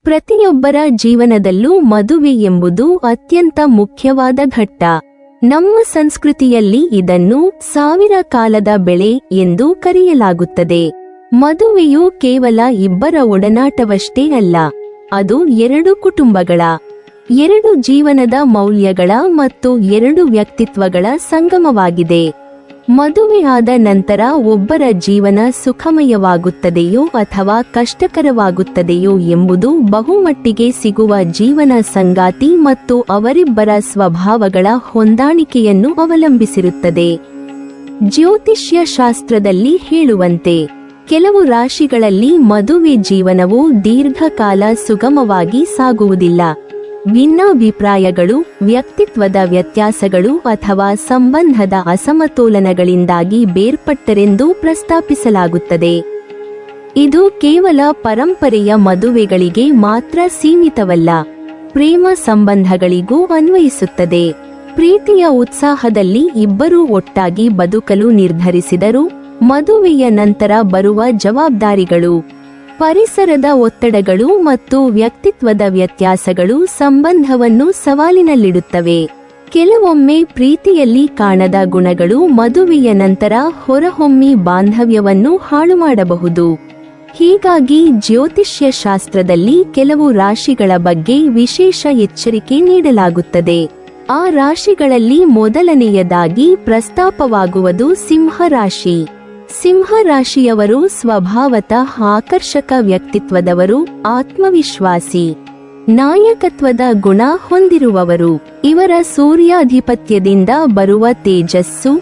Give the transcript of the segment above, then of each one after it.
ಪ್ರತಿಯೊಬ್ಬರ ಜೀವನದಲ್ಲೂ ಮದುವೆ ಎಂಬುದು ಅತ್ಯಂತ ಮುಖ್ಯವಾದ ಘಟ್ಟ. ನಮ್ಮ ಸಂಸ್ಕೃತಿಯಲ್ಲಿ ಇದನ್ನು ಸಾವಿರ ಕಾಲದ ಬೆಳೆ ಎಂದು ಕರೆಯಲಾಗುತ್ತದೆ. ಮದುವೆಯು ಕೇವಲ ಇಬ್ಬರ ಒಡನಾಟವಷ್ಟೇ ಅಲ್ಲ, ಅದು ಎರಡು ಕುಟುಂಬಗಳ, ಎರಡು ಜೀವನದ ಮೌಲ್ಯಗಳ ಮತ್ತು ಎರಡು ವ್ಯಕ್ತಿತ್ವಗಳ ಸಂಗಮವಾಗಿದೆ. ಮದುವೆಯಾದ ನಂತರ ಒಬ್ಬರ ಜೀವನ ಸುಖಮಯವಾಗುತ್ತದೆಯೋ ಅಥವಾ ಕಷ್ಟಕರವಾಗುತ್ತದೆಯೋ ಎಂಬುದು ಬಹುಮಟ್ಟಿಗೆ ಸಿಗುವ ಜೀವನ ಸಂಗಾತಿ ಮತ್ತು ಅವರಿಬ್ಬರ ಸ್ವಭಾವಗಳ ಹೊಂದಾಣಿಕೆಯನ್ನು ಅವಲಂಬಿಸಿರುತ್ತದೆ. ಜ್ಯೋತಿಷ್ಯ ಶಾಸ್ತ್ರದಲ್ಲಿ ಹೇಳುವಂತೆ ಕೆಲವು ರಾಶಿಗಳಲ್ಲಿ ಮದುವೆ ಜೀವನವು ದೀರ್ಘಕಾಲ ಸುಗಮವಾಗಿ ಸಾಗುವುದಿಲ್ಲ. ಭಿನ್ನಾಭಿಪ್ರಾಯಗಳು, ವ್ಯಕ್ತಿತ್ವದ ವ್ಯತ್ಯಾಸಗಳು ಅಥವಾ ಸಂಬಂಧದ ಅಸಮತೋಲನಗಳಿಂದಾಗಿ ಬೇರ್ಪಟ್ಟರೆಂದು ಪ್ರಸ್ತಾಪಿಸಲಾಗುತ್ತದೆ. ಇದು ಕೇವಲ ಪರಂಪರೆಯ ಮದುವೆಗಳಿಗೆ ಮಾತ್ರ ಸೀಮಿತವಲ್ಲ, ಪ್ರೇಮ ಸಂಬಂಧಗಳಿಗೂ ಅನ್ವಯಿಸುತ್ತದೆ. ಪ್ರೀತಿಯ ಉತ್ಸಾಹದಲ್ಲಿ ಇಬ್ಬರೂ ಒಟ್ಟಾಗಿ ಬದುಕಲು ನಿರ್ಧರಿಸಿದರು. ಮದುವೆಯ ನಂತರ ಬರುವ ಜವಾಬ್ದಾರಿಗಳು, ಪರಿಸರದ ಒತ್ತಡಗಳು ಮತ್ತು ವ್ಯಕ್ತಿತ್ವದ ವ್ಯತ್ಯಾಸಗಳು ಸಂಬಂಧವನ್ನು ಸವಾಲಿನಲ್ಲಿಡುತ್ತವೆ. ಕೆಲವೊಮ್ಮೆ ಪ್ರೀತಿಯಲ್ಲಿ ಕಾಣದ ಗುಣಗಳು ಮದುವೆಯ ನಂತರ ಹೊರಹೊಮ್ಮಿ ಬಾಂಧವ್ಯವನ್ನು ಹಾಳುಮಾಡಬಹುದು. ಹೀಗಾಗಿ ಜ್ಯೋತಿಷ್ಯ ಶಾಸ್ತ್ರದಲ್ಲಿ ಕೆಲವು ರಾಶಿಗಳ ಬಗ್ಗೆ ವಿಶೇಷ ಎಚ್ಚರಿಕೆ ನೀಡಲಾಗುತ್ತದೆ. ಆ ರಾಶಿಗಳಲ್ಲಿ ಮೊದಲನೆಯದಾಗಿ ಪ್ರಸ್ತಾಪವಾಗುವುದು ಸಿಂಹರಾಶಿ. ಸಿಂಹರಾಶಿಯವರು ಸ್ವಭಾವತಃ ಆಕರ್ಷಕ ವ್ಯಕ್ತಿತ್ವದವರು, ಆತ್ಮವಿಶ್ವಾಸಿ, ನಾಯಕತ್ವದ ಗುಣ ಹೊಂದಿರುವವರು. ಇವರ ಸೂರ್ಯಾಧಿಪತ್ಯದಿಂದ ಬರುವ ತೇಜಸ್ಸು,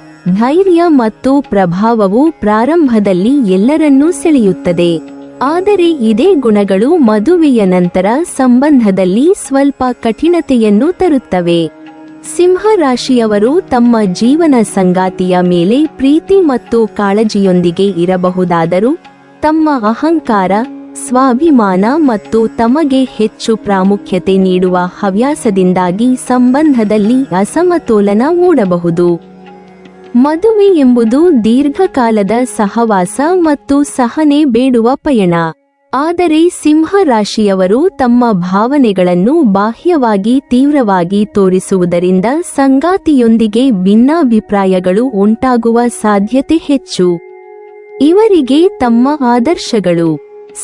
ಧೈರ್ಯ ಮತ್ತು ಪ್ರಭಾವವು ಪ್ರಾರಂಭದಲ್ಲಿ ಎಲ್ಲರನ್ನೂ ಸೆಳೆಯುತ್ತದೆ. ಆದರೆ ಇದೇ ಗುಣಗಳು ಮದುವೆಯ ನಂತರ ಸಂಬಂಧದಲ್ಲಿ ಸ್ವಲ್ಪ ಕಠಿಣತೆಯನ್ನು ತರುತ್ತವೆ. ಸಿಂಹರಾಶಿಯವರು ತಮ್ಮ ಜೀವನ ಸಂಗಾತಿಯ ಮೇಲೆ ಪ್ರೀತಿ ಮತ್ತು ಕಾಳಜಿಯೊಂದಿಗೆ ಇರಬಹುದಾದರೂ ತಮ್ಮ ಅಹಂಕಾರ, ಸ್ವಾಭಿಮಾನ ಮತ್ತು ತಮಗೆ ಹೆಚ್ಚು ಪ್ರಾಮುಖ್ಯತೆ ನೀಡುವ ಹವ್ಯಾಸದಿಂದಾಗಿ ಸಂಬಂಧದಲ್ಲಿ ಅಸಮತೋಲನ ಮೂಡಬಹುದು. ಮದುವೆ ಎಂಬುದು ದೀರ್ಘಕಾಲದ ಸಹವಾಸ ಮತ್ತು ಸಹನೆ ಬೇಡುವ ಪಯಣ. ಆದರೆ ಸಿಂಹರಾಶಿಯವರು ತಮ್ಮ ಭಾವನೆಗಳನ್ನು ಬಾಹ್ಯವಾಗಿ ತೀವ್ರವಾಗಿ ತೋರಿಸುವುದರಿಂದ ಸಂಗಾತಿಯೊಂದಿಗೆ ಭಿನ್ನಾಭಿಪ್ರಾಯಗಳು ಉಂಟಾಗುವ ಸಾಧ್ಯತೆ ಹೆಚ್ಚು. ಇವರಿಗೆ ತಮ್ಮ ಆದರ್ಶಗಳು,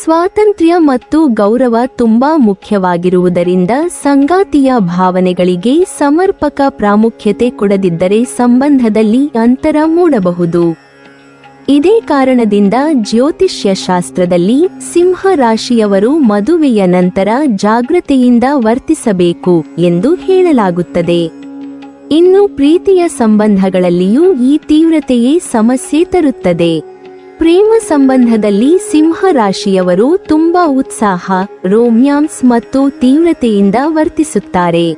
ಸ್ವಾತಂತ್ರ್ಯ ಮತ್ತು ಗೌರವ ತುಂಬಾ ಮುಖ್ಯವಾಗಿರುವುದರಿಂದ ಸಂಗಾತಿಯ ಭಾವನೆಗಳಿಗೆ ಸಮರ್ಪಕ ಪ್ರಾಮುಖ್ಯತೆ ಕೊಡದಿದ್ದರೆ ಸಂಬಂಧದಲ್ಲಿ ಅಂತರ ಮೂಡಬಹುದು. ಇದೇ ಕಾರಣದಿಂದ ಜ್ಯೋತಿಷ್ಯ ಶಾಸ್ತ್ರದಲ್ಲಿ ಸಿಂಹರಾಶಿಯವರು ಮದುವೆಯ ನಂತರ ಜಾಗೃತೆಯಿಂದ ವರ್ತಿಸಬೇಕು ಎಂದು ಹೇಳಲಾಗುತ್ತದೆ. ಇನ್ನು ಪ್ರೀತಿಯ ಸಂಬಂಧಗಳಲ್ಲಿಯೂ ಈ ತೀವ್ರತೆಯೇ ಸಮಸ್ಯೆ ತರುತ್ತದೆ. ಪ್ರೇಮ ಸಂಬಂಧದಲ್ಲಿ ಸಿಂಹರಾಶಿಯವರು ತುಂಬಾ ಉತ್ಸಾಹ, ರೋಮ್ಯಾನ್ಸ್ ಮತ್ತು ತೀವ್ರತೆಯಿಂದ ವರ್ತಿಸುತ್ತಾರೆ.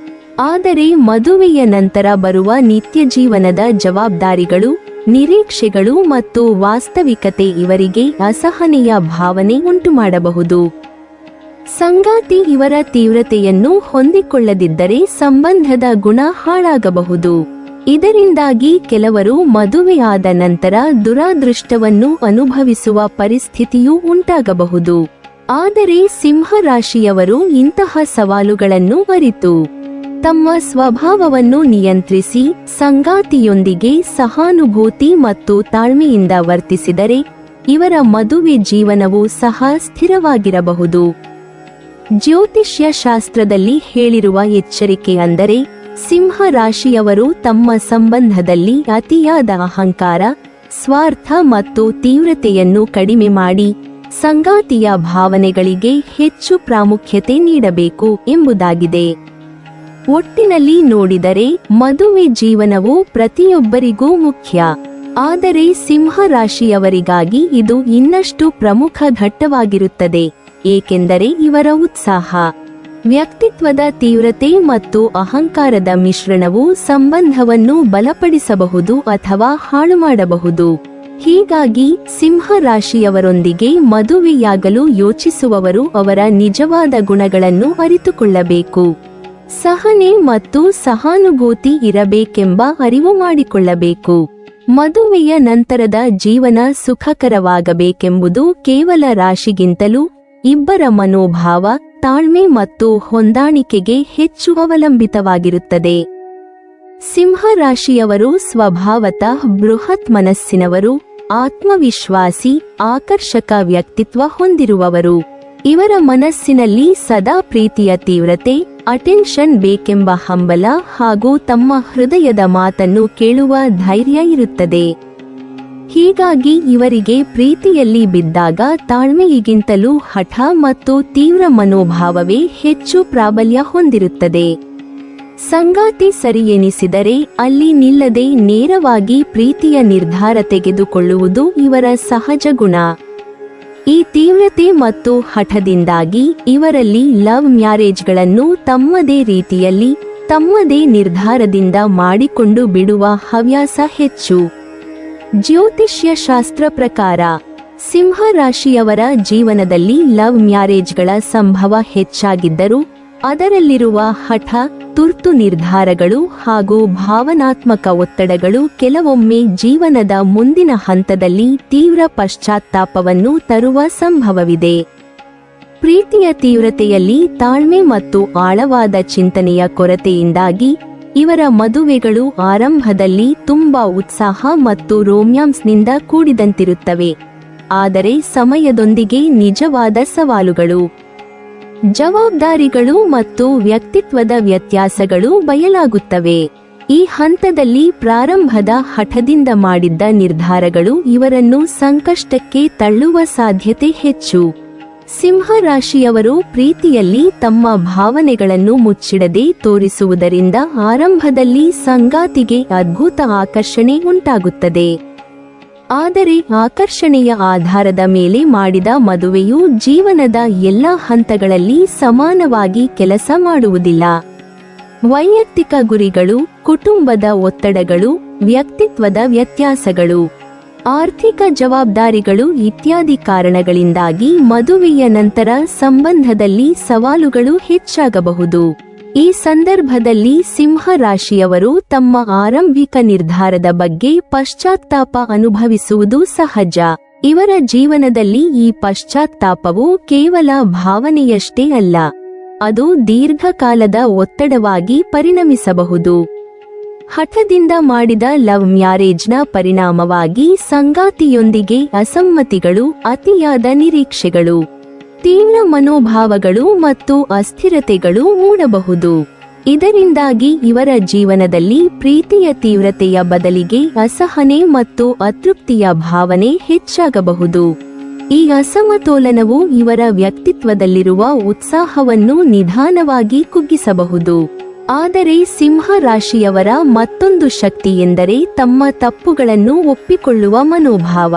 ಆದರೆ ಮದುವೆಯ ನಂತರ ಬರುವ ನಿತ್ಯ ಜೀವನದ ಜವಾಬ್ದಾರಿಗಳು, ನಿರೀಕ್ಷೆಗಳು ಮತ್ತು ವಾಸ್ತವಿಕತೆ ಇವರಿಗೆ ಅಸಹನೆಯ ಭಾವನೆ ಉಂಟುಮಾಡಬಹುದು. ಸಂಗಾತಿ ಇವರ ತೀವ್ರತೆಯನ್ನು ಹೊಂದಿಕೊಳ್ಳದಿದ್ದರೆ ಸಂಬಂಧದ ಗುಣ ಹಾಳಾಗಬಹುದು. ಇದರಿಂದಾಗಿ ಕೆಲವರು ಮದುವೆಯಾದ ನಂತರ ದುರಾದೃಷ್ಟವನ್ನು ಅನುಭವಿಸುವ ಪರಿಸ್ಥಿತಿಯೂ ಉಂಟಾಗಬಹುದು. ಆದರೆ ಸಿಂಹರಾಶಿಯವರು ಇಂತಹ ಸವಾಲುಗಳನ್ನು ಅರಿತು ತಮ್ಮ ಸ್ವಭಾವವನ್ನು ನಿಯಂತ್ರಿಸಿ ಸಂಗಾತಿಯೊಂದಿಗೆ ಸಹಾನುಭೂತಿ ಮತ್ತು ತಾಳ್ಮೆಯಿಂದ ವರ್ತಿಸಿದರೆ ಇವರ ಮದುವೆ ಜೀವನವೂ ಸಹ ಸ್ಥಿರವಾಗಿರಬಹುದು. ಜ್ಯೋತಿಷ್ಯ ಶಾಸ್ತ್ರದಲ್ಲಿ ಹೇಳಿರುವ ಎಚ್ಚರಿಕೆ ಅಂದರೆ ಸಿಂಹರಾಶಿಯವರು ತಮ್ಮ ಸಂಬಂಧದಲ್ಲಿ ಅತಿಯಾದ ಅಹಂಕಾರ, ಸ್ವಾರ್ಥ ಮತ್ತು ತೀವ್ರತೆಯನ್ನು ಕಡಿಮೆ ಮಾಡಿ ಸಂಗಾತಿಯ ಭಾವನೆಗಳಿಗೆ ಹೆಚ್ಚು ಪ್ರಾಮುಖ್ಯತೆ ನೀಡಬೇಕು ಎಂಬುದಾಗಿದೆ. ಒಟ್ಟಿನಲ್ಲಿ ನೋಡಿದರೆ ಮದುವೆ ಜೀವನವು ಪ್ರತಿಯೊಬ್ಬರಿಗೂ ಮುಖ್ಯ. ಆದರೆ ಸಿಂಹರಾಶಿಯವರಿಗಾಗಿ ಇದು ಇನ್ನಷ್ಟು ಪ್ರಮುಖ ಘಟ್ಟವಾಗಿರುತ್ತದೆ, ಏಕೆಂದರೆ ಇವರ ಉತ್ಸಾಹ, ವ್ಯಕ್ತಿತ್ವದ ತೀವ್ರತೆ ಮತ್ತು ಅಹಂಕಾರದ ಮಿಶ್ರಣವು ಸಂಬಂಧವನ್ನು ಬಲಪಡಿಸಬಹುದು ಅಥವಾ ಹಾಳುಮಾಡಬಹುದು. ಹೀಗಾಗಿ ಸಿಂಹರಾಶಿಯವರೊಂದಿಗೆ ಮದುವೆಯಾಗಲು ಯೋಚಿಸುವವರು ಅವರ ನಿಜವಾದ ಗುಣಗಳನ್ನು ಅರಿತುಕೊಳ್ಳಬೇಕು. ಸಹನೆ ಮತ್ತು ಸಹಾನುಭೂತಿ ಇರಬೇಕೆಂಬ ಅರಿವು ಮಾಡಿಕೊಳ್ಳಬೇಕು. ಮದುವೆಯ ನಂತರದ ಜೀವನ ಸುಖಕರವಾಗಬೇಕೆಂಬುದು ಕೇವಲ ರಾಶಿಗಿಂತಲೂ ಇಬ್ಬರ ಮನೋಭಾವ ತಾಳ್ಮೆ ಮತ್ತು ಹೊಂದಾಣಿಕೆಗೆ ಹೆಚ್ಚು ಅವಲಂಬಿತವಾಗಿರುತ್ತದೆ. ಸಿಂಹ ರಾಶಿಯವರು ಸ್ವಭಾವತಃ ಬೃಹತ್ ಮನಸ್ಸಿನವರು, ಆತ್ಮವಿಶ್ವಾಸಿ, ಆಕರ್ಷಕ ವ್ಯಕ್ತಿತ್ವ ಹೊಂದಿರುವವರು. ಇವರ ಮನಸ್ಸಿನಲ್ಲಿ ಸದಾ ಪ್ರೀತಿಯ ತೀವ್ರತೆ, ಅಟೆನ್ಷನ್ ಬೇಕೆಂಬ ಹಂಬಲ ಹಾಗೂ ತಮ್ಮ ಹೃದಯದ ಮಾತನ್ನು ಕೇಳುವ ಧೈರ್ಯ ಇರುತ್ತದೆ. ಹೀಗಾಗಿ ಇವರಿಗೆ ಪ್ರೀತಿಯಲ್ಲಿ ಬಿದ್ದಾಗ ತಾಳ್ಮೆಯಿಗಿಂತಲೂ ಹಠ ಮತ್ತು ತೀವ್ರ ಮನೋಭಾವವೇ ಹೆಚ್ಚು ಪ್ರಾಬಲ್ಯ ಹೊಂದಿರುತ್ತದೆ. ಸಂಗಾತಿ ಸರಿ ಎನಿಸಿದರೆ ಅಲ್ಲಿ ನಿಲ್ಲದೆ ನೇರವಾಗಿ ಪ್ರೀತಿಯ ನಿರ್ಧಾರ ತೆಗೆದುಕೊಳ್ಳುವುದು ಇವರ ಸಹಜ ಗುಣ. ಈ ತೀವ್ರತೆ ಮತ್ತು ಹಠದಿಂದಾಗಿ ಇವರಲ್ಲಿ ಲವ್ ಮ್ಯಾರೇಜ್ಗಳನ್ನು ತಮ್ಮದೇ ರೀತಿಯಲ್ಲಿ ತಮ್ಮದೇ ನಿರ್ಧಾರದಿಂದ ಮಾಡಿಕೊಂಡು ಬಿಡುವ ಹವ್ಯಾಸ ಹೆಚ್ಚು. ಜ್ಯೋತಿಷ್ಯ ಶಾಸ್ತ್ರ ಪ್ರಕಾರ ಸಿಂಹ ರಾಶಿಯವರ ಜೀವನದಲ್ಲಿ ಲವ್ ಮ್ಯಾರೇಜ್ಗಳ ಸಂಭವ ಹೆಚ್ಚಾಗಿದ್ದರೂ ಅದರಲ್ಲಿರುವ ಹಠ, ತುರ್ತು ನಿರ್ಧಾರಗಳು ಹಾಗೂ ಭಾವನಾತ್ಮಕ ಒತ್ತಡಗಳು ಕೆಲವೊಮ್ಮೆ ಜೀವನದ ಮುಂದಿನ ಹಂತದಲ್ಲಿ ತೀವ್ರ ಪಶ್ಚಾತ್ತಾಪವನ್ನು ತರುವ ಸಂಭವವಿದೆ. ಪ್ರೀತಿಯ ತೀವ್ರತೆಯಲ್ಲಿ ತಾಳ್ಮೆ ಮತ್ತು ಆಳವಾದ ಚಿಂತನೆಯ ಕೊರತೆಯಿಂದಾಗಿ ಇವರ ಮದುವೆಗಳು ಆರಂಭದಲ್ಲಿ ತುಂಬಾ ಉತ್ಸಾಹ ಮತ್ತು ರೋಮ್ಯಾನ್ಸ್ನಿಂದ ಕೂಡಿದಂತಿರುತ್ತವೆ. ಆದರೆ ಸಮಯದೊಂದಿಗೆ ನಿಜವಾದ ಸವಾಲುಗಳು, ಜವಾಬ್ದಾರಿಗಳು ಮತ್ತು ವ್ಯಕ್ತಿತ್ವದ ವ್ಯತ್ಯಾಸಗಳು ಬಯಲಾಗುತ್ತವೆ. ಈ ಹಂತದಲ್ಲಿ ಪ್ರಾರಂಭದ ಹಠದಿಂದ ಮಾಡಿದ್ದ ನಿರ್ಧಾರಗಳು ಇವರನ್ನು ಸಂಕಷ್ಟಕ್ಕೆ ತಳ್ಳುವ ಸಾಧ್ಯತೆ ಹೆಚ್ಚು. ಸಿಂಹ ರಾಶಿಯವರು ಪ್ರೀತಿಯಲ್ಲಿ ತಮ್ಮ ಭಾವನೆಗಳನ್ನು ಮುಚ್ಚಿಡದೆ ತೋರಿಸುವುದರಿಂದ ಆರಂಭದಲ್ಲಿ ಸಂಗಾತಿಗೆ ಅದ್ಭುತ ಆಕರ್ಷಣೆ ಉಂಟಾಗುತ್ತದೆ. ಆದರೆ ಆಕರ್ಷಣೆಯ ಆಧಾರದ ಮೇಲೆ ಮಾಡಿದ ಮದುವೆಯು ಜೀವನದ ಎಲ್ಲ ಹಂತಗಳಲ್ಲಿ ಸಮಾನವಾಗಿ ಕೆಲಸ ಮಾಡುವುದಿಲ್ಲ. ವೈಯಕ್ತಿಕ ಗುರಿಗಳು, ಕುಟುಂಬದ ಒತ್ತಡಗಳು, ವ್ಯಕ್ತಿತ್ವದ ವ್ಯತ್ಯಾಸಗಳು, ಆರ್ಥಿಕ ಜವಾಬ್ದಾರಿಗಳು ಇತ್ಯಾದಿ ಕಾರಣಗಳಿಂದಾಗಿ ಮದುವೆಯ ನಂತರ ಸಂಬಂಧದಲ್ಲಿ ಸವಾಲುಗಳು ಹೆಚ್ಚಾಗಬಹುದು. ಈ ಸಂದರ್ಭದಲ್ಲಿ ಸಿಂಹ ರಾಶಿಯವರು ತಮ್ಮ ಆರಂಭಿಕ ನಿರ್ಧಾರದ ಬಗ್ಗೆ ಪಶ್ಚಾತ್ತಾಪ ಅನುಭವಿಸುವುದು ಸಹಜ. ಇವರ ಜೀವನದಲ್ಲಿ ಈ ಪಶ್ಚಾತ್ತಾಪವು ಕೇವಲ ಭಾವನೆಯಷ್ಟೇ ಅಲ್ಲ, ಅದು ದೀರ್ಘಕಾಲದ ಒತ್ತಡವಾಗಿ ಪರಿಣಮಿಸಬಹುದು. ಹಠದಿಂದ ಮಾಡಿದ ಲವ್ ಮ್ಯಾರೇಜ್ನ ಪರಿಣಾಮವಾಗಿ ಸಂಗಾತಿಯೊಂದಿಗೆ ಅಸಮ್ಮತಿಗಳು, ಅತಿಯಾದ ನಿರೀಕ್ಷೆಗಳು, ತೀವ್ರ ಮನೋಭಾವಗಳು ಮತ್ತು ಅಸ್ಥಿರತೆಗಳು ಮೂಡಬಹುದು. ಇದರಿಂದಾಗಿ ಇವರ ಜೀವನದಲ್ಲಿ ಪ್ರೀತಿಯ ತೀವ್ರತೆಯ ಬದಲಿಗೆ ಅಸಹನೆ ಮತ್ತು ಅತೃಪ್ತಿಯ ಭಾವನೆ ಹೆಚ್ಚಾಗಬಹುದು. ಈ ಅಸಮತೋಲನವು ಇವರ ವ್ಯಕ್ತಿತ್ವದಲ್ಲಿರುವ ಉತ್ಸಾಹವನ್ನು ನಿಧಾನವಾಗಿ ಕುಗ್ಗಿಸಬಹುದು. ಆದರೆ ಸಿಂಹ ರಾಶಿಯವರ ಮತ್ತೊಂದು ಶಕ್ತಿ ಎಂದರೆ ತಮ್ಮ ತಪ್ಪುಗಳನ್ನು ಒಪ್ಪಿಕೊಳ್ಳುವ ಮನೋಭಾವ.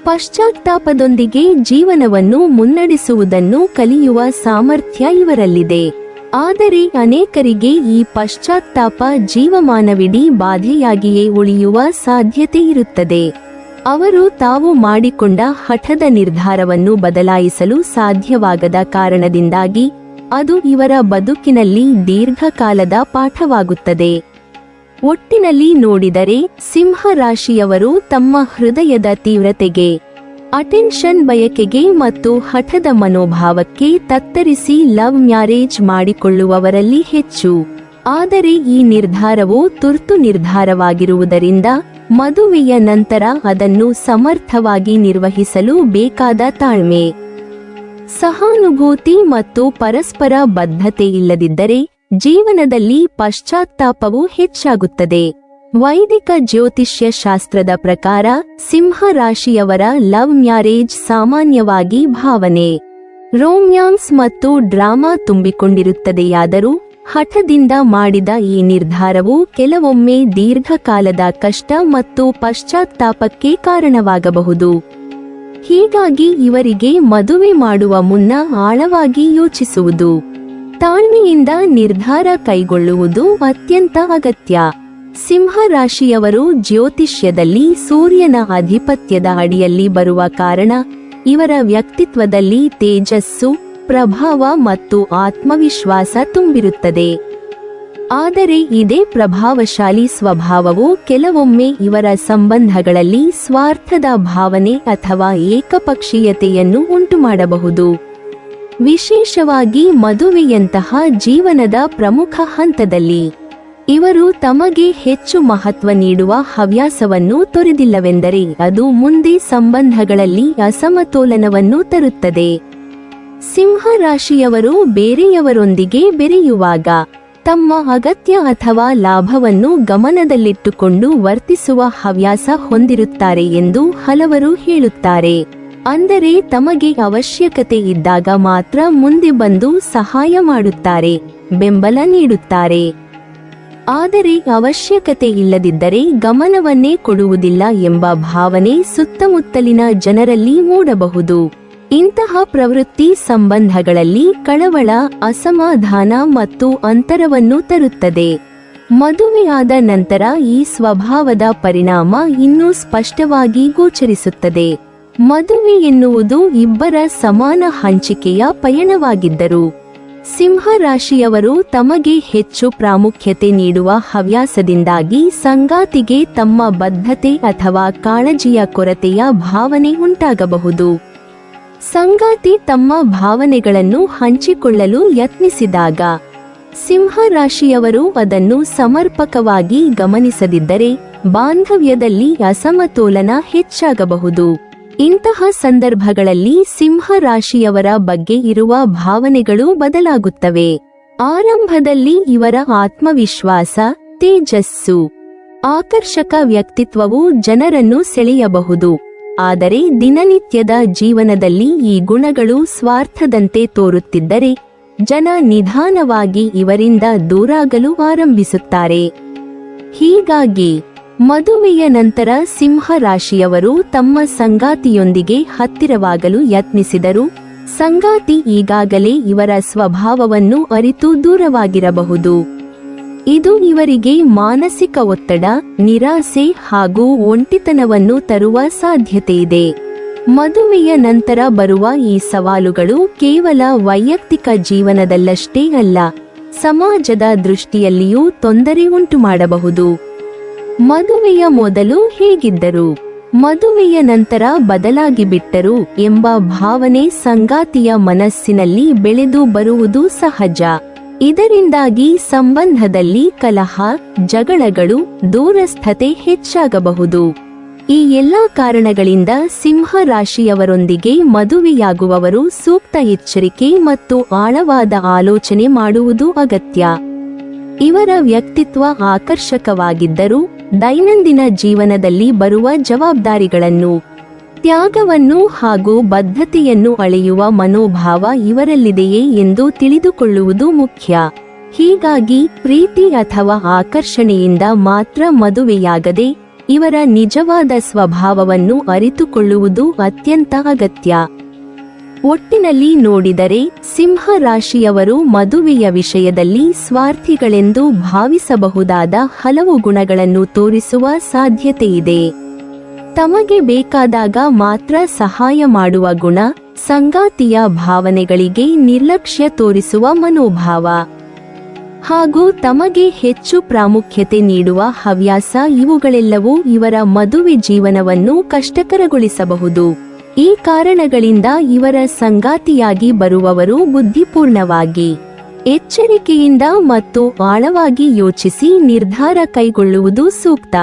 ಪಶ್ಚಾತ್ತಾಪದೊಂದಿಗೆ ಜೀವನವನ್ನು ಮುನ್ನಡೆಸುವುದನ್ನು ಕಲಿಯುವ ಸಾಮರ್ಥ್ಯ ಇವರಲ್ಲಿದೆ. ಆದರೆ ಅನೇಕರಿಗೆ ಈ ಪಶ್ಚಾತ್ತಾಪ ಜೀವಮಾನವಿಡೀ ಬಾಧೆಯಾಗಿಯೇ ಉಳಿಯುವ ಸಾಧ್ಯತೆ ಇರುತ್ತದೆ. ಅವರು ತಾವು ಮಾಡಿಕೊಂಡ ಹಠದ ನಿರ್ಧಾರವನ್ನು ಬದಲಾಯಿಸಲು ಸಾಧ್ಯವಾಗದ ಕಾರಣದಿಂದಾಗಿ ಅದು ಇವರ ಬದುಕಿನಲ್ಲಿ ದೀರ್ಘಕಾಲದ ಪಾಠವಾಗುತ್ತದೆ. ಒಟ್ಟಿನಲ್ಲಿ ನೋಡಿದರೆ ಸಿಂಹ ರಾಶಿಯವರು ತಮ್ಮ ಹೃದಯದ ತೀವ್ರತೆಗೆ, ಅಟೆನ್ಷನ್ ಬಯಕೆಗೆ ಮತ್ತು ಹಠದ ಮನೋಭಾವಕ್ಕೆ ತತ್ತರಿಸಿ ಲವ್ ಮ್ಯಾರೇಜ್ ಮಾಡಿಕೊಳ್ಳುವವರಲ್ಲಿ ಹೆಚ್ಚು. ಆದರೆ ಈ ನಿರ್ಧಾರವು ತುರ್ತು ನಿರ್ಧಾರವಾಗಿರುವುದರಿಂದ ಮದುವೆಯ ನಂತರ ಅದನ್ನು ಸಮರ್ಥವಾಗಿ ನಿರ್ವಹಿಸಲು ಬೇಕಾದ ತಾಳ್ಮೆ, ಸಹಾನುಭೂತಿ ಮತ್ತು ಪರಸ್ಪರ ಬದ್ಧತೆ ಇಲ್ಲದಿದ್ದರೆ ಜೀವನದಲ್ಲಿ ಪಶ್ಚಾತ್ತಾಪವು ಹೆಚ್ಚಾಗುತ್ತದೆ. ವೈದಿಕ ಜ್ಯೋತಿಷ್ಯ ಶಾಸ್ತ್ರದ ಪ್ರಕಾರ ಸಿಂಹ ರಾಶಿಯವರ ಲವ್ ಮ್ಯಾರೇಜ್ ಸಾಮಾನ್ಯವಾಗಿ ಭಾವನೆ, ರೋಮ್ಯಾನ್ಸ್ ಮತ್ತು ಡ್ರಾಮಾ ತುಂಬಿಕೊಂಡಿರುತ್ತದೆಯಾದರೂ ಹಠದಿಂದ ಮಾಡಿದ ಈ ನಿರ್ಧಾರವು ಕೆಲವೊಮ್ಮೆ ದೀರ್ಘಕಾಲದ ಕಷ್ಟ ಮತ್ತು ಪಶ್ಚಾತ್ತಾಪಕ್ಕೆ ಕಾರಣವಾಗಬಹುದು. ಹೀಗಾಗಿ ಇವರಿಗೆ ಮದುವೆ ಮಾಡುವ ಮುನ್ನ ಆಳವಾಗಿ ಯೋಚಿಸುವುದು, ತಾಳ್ಮೆಯಿಂದ ನಿರ್ಧಾರ ಕೈಗೊಳ್ಳುವುದು ಅತ್ಯಂತ ಅಗತ್ಯ. ಸಿಂಹ ರಾಶಿಯವರು ಜ್ಯೋತಿಷ್ಯದಲ್ಲಿ ಸೂರ್ಯನ ಆಧಿಪತ್ಯದ ಅಡಿಯಲ್ಲಿ ಬರುವ ಕಾರಣ ಇವರ ವ್ಯಕ್ತಿತ್ವದಲ್ಲಿ ತೇಜಸ್ಸು, ಪ್ರಭಾವ ಮತ್ತು ಆತ್ಮವಿಶ್ವಾಸ ತುಂಬಿರುತ್ತದೆ. ಆದರೆ ಇದೇ ಪ್ರಭಾವಶಾಲಿ ಸ್ವಭಾವವು ಕೆಲವೊಮ್ಮೆ ಇವರ ಸಂಬಂಧಗಳಲ್ಲಿ ಸ್ವಾರ್ಥದ ಭಾವನೆ ಅಥವಾ ಏಕಪಕ್ಷೀಯತೆಯನ್ನು ಉಂಟುಮಾಡಬಹುದು. ವಿಶೇಷವಾಗಿ ಮದುವೆಯಂತಹ ಜೀವನದ ಪ್ರಮುಖ ಹಂತದಲ್ಲಿ. ಇವರು ತಮಗೆ ಹೆಚ್ಚು ಮಹತ್ವ ನೀಡುವ ಹವ್ಯಾಸವನ್ನು ತೊರೆದಿಲ್ಲವೆಂದರೆ ಅದು ಮುಂದೆ ಸಂಬಂಧಗಳಲ್ಲಿ ಅಸಮತೋಲನವನ್ನು ತರುತ್ತದೆ. ಸಿಂಹ ರಾಶಿಯವರು ಬೇರೆಯವರೊಂದಿಗೆ ಬೆರೆಯುವಾಗ ತಮ್ಮ ಅಗತ್ಯ ಅಥವಾ ಲಾಭವನ್ನು ಗಮನದಲ್ಲಿಟ್ಟುಕೊಂಡು ವರ್ತಿಸುವ ಹವ್ಯಾಸ ಹೊಂದಿರುತ್ತಾರೆ ಎಂದು ಹಲವರು ಹೇಳುತ್ತಾರೆ. ಅಂದರೆ ತಮಗೆ ಅವಶ್ಯಕತೆ ಇದ್ದಾಗ ಮಾತ್ರ ಮುಂದೆ ಬಂದು ಸಹಾಯ ಮಾಡುತ್ತಾರೆ, ಬೆಂಬಲ ನೀಡುತ್ತಾರೆ. ಆದರೆ ಅವಶ್ಯಕತೆ ಇಲ್ಲದಿದ್ದರೆ ಗಮನವನ್ನೇ ಕೊಡುವುದಿಲ್ಲ ಎಂಬ ಭಾವನೆ ಸುತ್ತಮುತ್ತಲಿನ ಜನರಲ್ಲಿ ಮೂಡಬಹುದು. ಇಂತಹ ಪ್ರವೃತ್ತಿ ಸಂಬಂಧಗಳಲ್ಲಿ ಕಳವಳ, ಅಸಮಾಧಾನ ಮತ್ತು ಅಂತರವನ್ನು ತರುತ್ತದೆ. ಮದುವೆಯಾದ ನಂತರ ಈ ಸ್ವಭಾವದ ಪರಿಣಾಮ ಇನ್ನೂ ಸ್ಪಷ್ಟವಾಗಿ ಗೋಚರಿಸುತ್ತದೆ. ಮದುವೆ ಎನ್ನುವುದು ಇಬ್ಬರ ಸಮಾನ ಹಂಚಿಕೆಯ ಪಯಣವಾಗಿದ್ದರು. ಸಿಂಹ ರಾಶಿಯವರು ತಮಗೆ ಹೆಚ್ಚು ಪ್ರಾಮುಖ್ಯತೆ ನೀಡುವ ಹವ್ಯಾಸದಿಂದಾಗಿ ಸಂಗಾತಿಗೆ ತಮ್ಮ ಬದ್ಧತೆ ಅಥವಾ ಕಾಳಜಿಯ ಕೊರತೆಯ ಭಾವನೆ ಉಂಟಾಗಬಹುದು. ಸಂಗಾತಿ ತಮ್ಮ ಭಾವನೆಗಳನ್ನು ಹಂಚಿಕೊಳ್ಳಲು ಯತ್ನಿಸಿದಾಗ ಸಿಂಹ ರಾಶಿಯವರು ಅದನ್ನು ಸಮರ್ಪಕವಾಗಿ ಗಮನಿಸದಿದ್ದರೆ ಬಾಂಧವ್ಯದಲ್ಲಿ ಅಸಮತೋಲನ ಹೆಚ್ಚಾಗಬಹುದು. ಇಂತಹ ಸಂದರ್ಭಗಳಲ್ಲಿ ಸಿಂಹ ರಾಶಿಯವರ ಬಗ್ಗೆ ಇರುವ ಭಾವನೆಗಳು ಬದಲಾಗುತ್ತವೆ. ಆರಂಭದಲ್ಲಿ ಇವರ ಆತ್ಮವಿಶ್ವಾಸ, ತೇಜಸ್ಸು, ಆಕರ್ಷಕ ವ್ಯಕ್ತಿತ್ವವು ಜನರನ್ನು ಸೆಳೆಯಬಹುದು. ಆದರೆ ದಿನನಿತ್ಯದ ಜೀವನದಲ್ಲಿ ಈ ಗುಣಗಳು ಸ್ವಾರ್ಥದಂತೆ ತೋರುತ್ತಿದ್ದರೆ ಜನ ನಿಧಾನವಾಗಿ ಇವರಿಂದ ದೂರಾಗಲು ಆರಂಭಿಸುತ್ತಾರೆ. ಹೀಗಾಗಿ ಮದುವೆಯ ನಂತರ ಸಿಂಹ ರಾಶಿಯವರು ತಮ್ಮ ಸಂಗಾತಿಯೊಂದಿಗೆ ಹತ್ತಿರವಾಗಲು ಯತ್ನಿಸಿದರು ಸಂಗಾತಿ ಈಗಾಗಲೇ ಇವರ ಸ್ವಭಾವವನ್ನು ಅರಿತು ದೂರವಾಗಿರಬಹುದು. ಇದು ಇವರಿಗೆ ಮಾನಸಿಕ ಒತ್ತಡ, ನಿರಾಸೆ ಹಾಗೂ ಒಂಟಿತನವನ್ನು ತರುವ ಸಾಧ್ಯತೆಯಿದೆ. ಮದುವೆಯ ನಂತರ ಬರುವ ಈ ಸವಾಲುಗಳು ಕೇವಲ ವೈಯಕ್ತಿಕ ಜೀವನದಲ್ಲಷ್ಟೇ ಅಲ್ಲ, ಸಮಾಜದ ದೃಷ್ಟಿಯಲ್ಲಿಯೂ ತೊಂದರೆ ಉಂಟುಮಾಡಬಹುದು. ಮದುವೆಯ ಮೊದಲು ಹೇಗಿದ್ದರು, ಮದುವೆಯ ನಂತರ ಬದಲಾಗಿ ಬಿಟ್ಟರು ಎಂಬ ಭಾವನೆ ಸಂಗಾತಿಯ ಮನಸ್ಸಿನಲ್ಲಿ ಬೆಳೆದು ಬರುವುದು ಸಹಜ. ಇದರಿಂದಾಗಿ ಸಂಬಂಧದಲ್ಲಿ ಕಲಹ, ಜಗಳಗಳು, ದೂರಸ್ಥತೆ ಹೆಚ್ಚಾಗಬಹುದು. ಈ ಎಲ್ಲಾ ಕಾರಣಗಳಿಂದ ಸಿಂಹ ರಾಶಿಯವರೊಂದಿಗೆ ಮದುವೆಯಾಗುವವರು ಸೂಕ್ತ ಎಚ್ಚರಿಕೆ ಮತ್ತು ಆಳವಾದ ಆಲೋಚನೆ ಮಾಡುವುದು ಅಗತ್ಯ. ಇವರ ವ್ಯಕ್ತಿತ್ವ ಆಕರ್ಷಕವಾಗಿದ್ದರೂ ದೈನಂದಿನ ಜೀವನದಲ್ಲಿ ಬರುವ ಜವಾಬ್ದಾರಿಗಳನ್ನು, ತ್ಯಾಗವನ್ನು ಹಾಗೂ ಬದ್ಧತೆಯನ್ನು ಅಳೆಯುವ ಮನೋಭಾವ ಇವರಲ್ಲಿದೆಯೇ ಎಂದು ತಿಳಿದುಕೊಳ್ಳುವುದು ಮುಖ್ಯ. ಹೀಗಾಗಿ ಪ್ರೀತಿ ಅಥವಾ ಆಕರ್ಷಣೆಯಿಂದ ಮಾತ್ರ ಮದುವೆಯಾಗದೆ ಇವರ ನಿಜವಾದ ಸ್ವಭಾವವನ್ನು ಅರಿತುಕೊಳ್ಳುವುದು ಅತ್ಯಂತ ಅಗತ್ಯ. ಒಟ್ಟಿನಲ್ಲಿ ನೋಡಿದರೆ ಸಿಂಹ ರಾಶಿಯವರು ಮದುವೆಯ ವಿಷಯದಲ್ಲಿ ಸ್ವಾರ್ಥಿಗಳೆಂದು ಭಾವಿಸಬಹುದಾದ ಹಲವು ಗುಣಗಳನ್ನು ತೋರಿಸುವ ಸಾಧ್ಯತೆಯಿದೆ. ತಮಗೆ ಬೇಕಾದಾಗ ಮಾತ್ರ ಸಹಾಯ ಮಾಡುವ ಗುಣ, ಸಂಗಾತಿಯ ಭಾವನೆಗಳಿಗೆ ನಿರ್ಲಕ್ಷ್ಯ ತೋರಿಸುವ ಮನೋಭಾವ, ಹಾಗೂ ತಮಗೆ ಹೆಚ್ಚು ಪ್ರಾಮುಖ್ಯತೆ ನೀಡುವ ಹವ್ಯಾಸ ಇವುಗಳೆಲ್ಲವೂ ಇವರ ಮದುವೆ ಜೀವನವನ್ನು ಕಷ್ಟಕರಗೊಳಿಸಬಹುದು. ಈ ಕಾರಣಗಳಿಂದ ಇವರ ಸಂಗಾತಿಯಾಗಿ ಬರುವವರು ಬುದ್ಧಿಪೂರ್ಣವಾಗಿ, ಎಚ್ಚರಿಕೆಯಿಂದ ಮತ್ತು ಆಳವಾಗಿ ಯೋಚಿಸಿ ನಿರ್ಧಾರ ಕೈಗೊಳ್ಳುವುದು ಸೂಕ್ತ.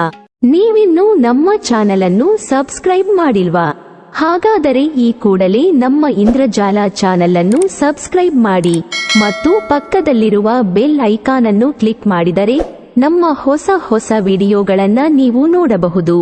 ನೀವಿನ್ನೂ ನಮ್ಮ ಚಾನೆಲ್ ಅನ್ನು ಸಬ್ಸ್ಕ್ರೈಬ್ ಮಾಡಿಲ್ವಾ? ಹಾಗಾದರೆ ಈ ಕೂಡಲೇ ನಮ್ಮ ಇಂದ್ರಜಾಲ ಚಾನೆಲ್ ಅನ್ನು ಸಬ್ಸ್ಕ್ರೈಬ್ ಮಾಡಿ ಮತ್ತು ಪಕ್ಕದಲ್ಲಿರುವ ಬೆಲ್ ಐಕಾನ್ ಅನ್ನು ಕ್ಲಿಕ್ ಮಾಡಿದರೆ ನಮ್ಮ ಹೊಸ ವಿಡಿಯೋಗಳನ್ನು ನೀವು ನೋಡಬಹುದು.